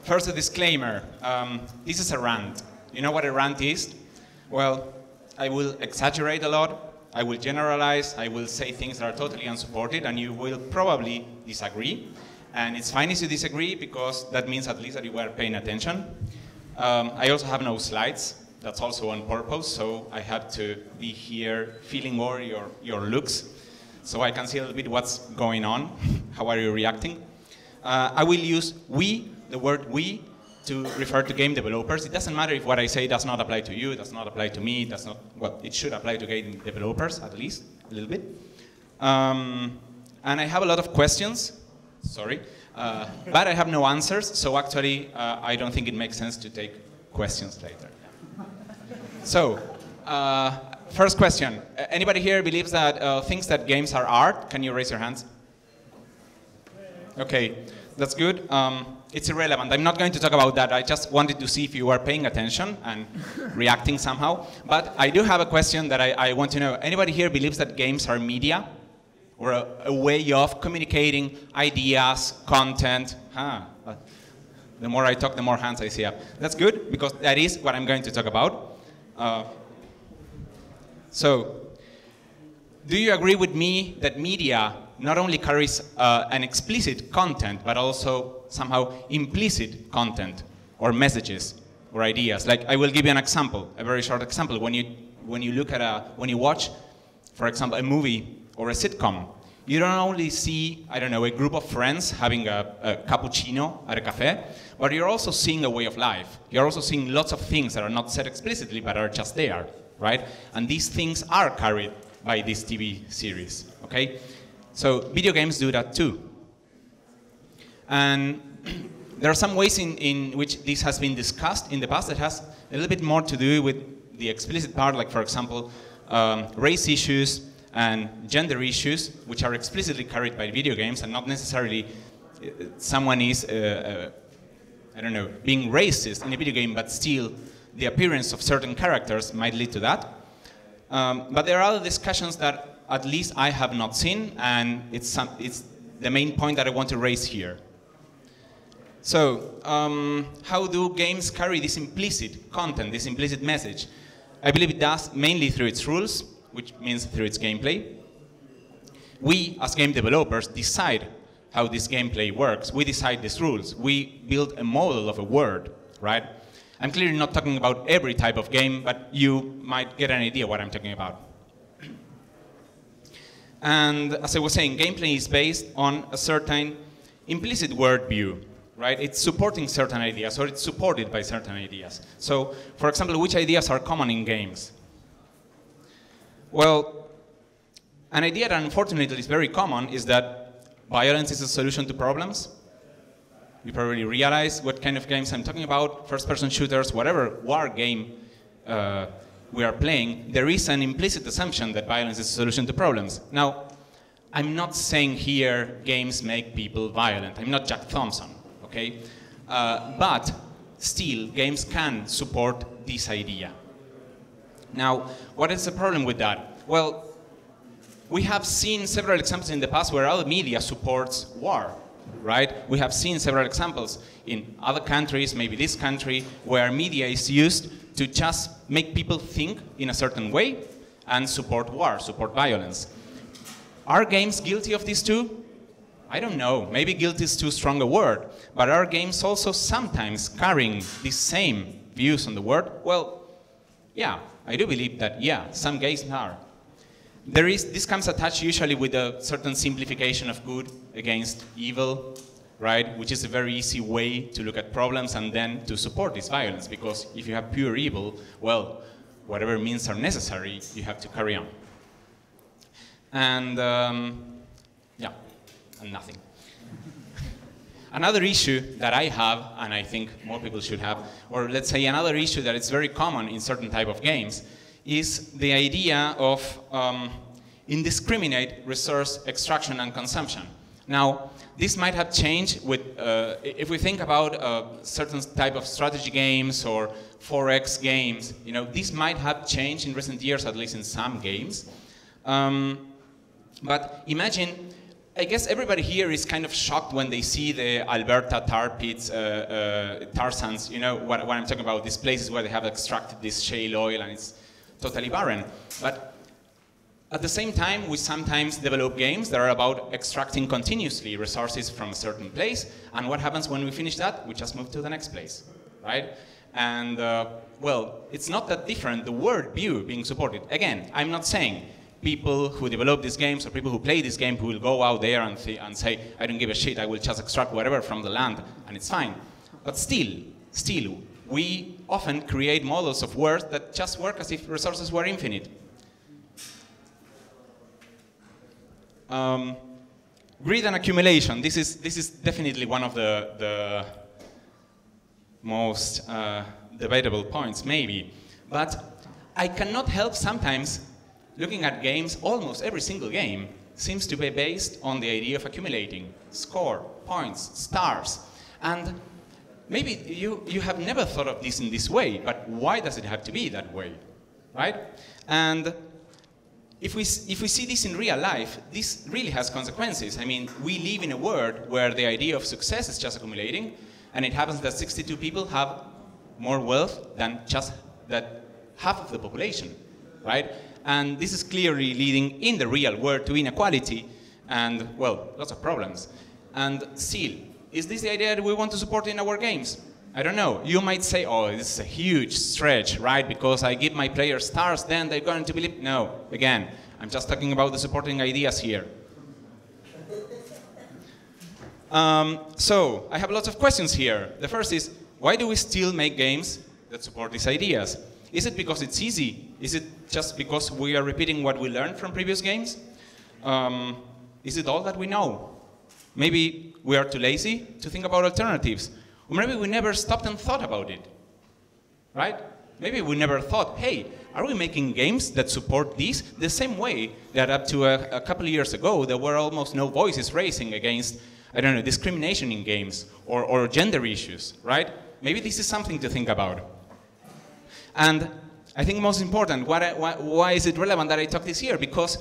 first a disclaimer. This is a rant. You know what a rant is? Well, I will exaggerate a lot, I will generalize, I will say things that are totally unsupported, and you will probably disagree. And it's fine if you disagree, because that means at least that you were paying attention. I also have no slides. That's also on purpose, so I have to be here feeling more your looks, so I can see a little bit what's going on, how are you reacting. I will use we, the word we, to refer to game developers. It doesn't matter if what I say does not apply to you, does not apply to me, does not, well, it should apply to game developers, at least, a little bit. And I have a lot of questions, sorry, but I have no answers, so actually I don't think it makes sense to take questions later. So, first question. Anybody here believes that thinks that games are art? Can you raise your hands? Okay, that's good. It's irrelevant. I'm not going to talk about that. I just wanted to see if you were paying attention and reacting somehow. But I do have a question that I want to know. Anybody here believes that games are media? Or a way of communicating ideas, content? The more I talk, the more hands I see up. That's good, because that is what I'm going to talk about. So, do you agree with me that media not only carries an explicit content, but also somehow implicit content, or messages, or ideas? Like, I will give you an example, a very short example. When you look at when you watch, for example, a movie or a sitcom, you don't only see, I don't know, a group of friends having a cappuccino at a cafe, but you're also seeing a way of life. You're also seeing lots of things that are not said explicitly, but are just there, right? And these things are carried by this TV series, okay? So video games do that too. And there are some ways in which this has been discussed in the past that has a little bit more to do with the explicit part, like, for example, race issues and gender issues, which are explicitly carried by video games, and not necessarily someone is, I don't know, being racist in a video game, but still the appearance of certain characters might lead to that. But there are other discussions that at least I have not seen, and it's the main point that I want to raise here. So, how do games carry this implicit content, this implicit message? I believe it does mainly through its rules, which means through its gameplay. We, as game developers, decide how this gameplay works. We decide these rules. We build a model of a world, right? I'm clearly not talking about every type of game, but you might get an idea what I'm talking about. And as I was saying, gameplay is based on a certain implicit worldview, right? It's supporting certain ideas, or it's supported by certain ideas. So, for example, which ideas are common in games? Well, an idea that unfortunately is very common is that violence is a solution to problems. You probably realize what kind of games I'm talking about, first-person shooters, whatever war game we are playing, there is an implicit assumption that violence is a solution to problems. Now, I'm not saying here games make people violent. I'm not Jack Thompson, okay? But still, games can support this idea. Now, what is the problem with that? Well, we have seen several examples in the past where other media supports war, right? We have seen several examples in other countries, maybe this country, where media is used to just make people think in a certain way and support war, support violence. Are games guilty of this too? I don't know. Maybe guilty is too strong a word. But are games also sometimes carrying these same views on the world? Well, yeah, I do believe that, yeah, some games are. This comes attached usually with a certain simplification of good against evil, right? Which is a very easy way to look at problems and then to support this violence, because if you have pure evil, well, whatever means are necessary, you have to carry on. And, yeah, and nothing. Another issue that I have, and I think more people should have, or let's say another issue that is very common in certain type of games, is the idea of indiscriminate resource extraction and consumption. Now, this might have changed with, if we think about certain type of strategy games or 4X games, you know, this might have changed in recent years, at least in some games. But imagine I guess everybody here is kind of shocked when they see the Alberta tar pits, tar sands, you know what I'm talking about, these places where they have extracted this shale oil and it's totally barren. But at the same time, we sometimes develop games that are about extracting continuously resources from a certain place, and what happens when we finish that? We just move to the next place, right? And, well, it's not that different, the word view being supported. Again, I'm not saying people who develop these games or people who play this game who will go out there and say, I don't give a shit, I will just extract whatever from the land, and it's fine. But still, we often create models of words that just work as if resources were infinite. Greed and accumulation, this is definitely one of the most debatable points, maybe. But I cannot help sometimes looking at games, almost every single game seems to be based on the idea of accumulating score, points, stars. And maybe you have never thought of this in this way, but why does it have to be that way, right? And if we see this in real life, this really has consequences. I mean, we live in a world where the idea of success is just accumulating, and it happens that 62 people have more wealth than just that half of the population, right? And this is clearly leading in the real world to inequality and, well, lots of problems. And still, is this the idea that we want to support in our games? I don't know. You might say, oh, this is a huge stretch, right? Because I give my players stars, then they're going to believe. No, again, I'm just talking about the supporting ideas here. So, I have lots of questions here. The first is, why do we still make games that support these ideas? Is it because it's easy? Is it just because we are repeating what we learned from previous games? Is it all that we know? Maybe we are too lazy to think about alternatives. Or maybe we never stopped and thought about it, right? Maybe we never thought, hey, are we making games that support this the same way that up to a couple of years ago there were almost no voices raising against, I don't know, discrimination in games or gender issues, right? Maybe this is something to think about. And I think most important, why is it relevant that I talk this here? Because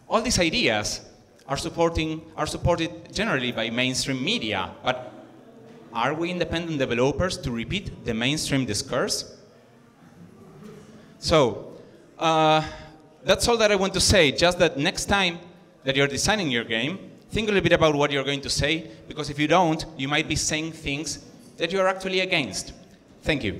all these ideas are supported generally by mainstream media, but are we independent developers to repeat the mainstream discourse? So, that's all that I want to say, just that next time that you're designing your game, think a little bit about what you're going to say, because if you don't, you might be saying things that you're actually against. Thank you.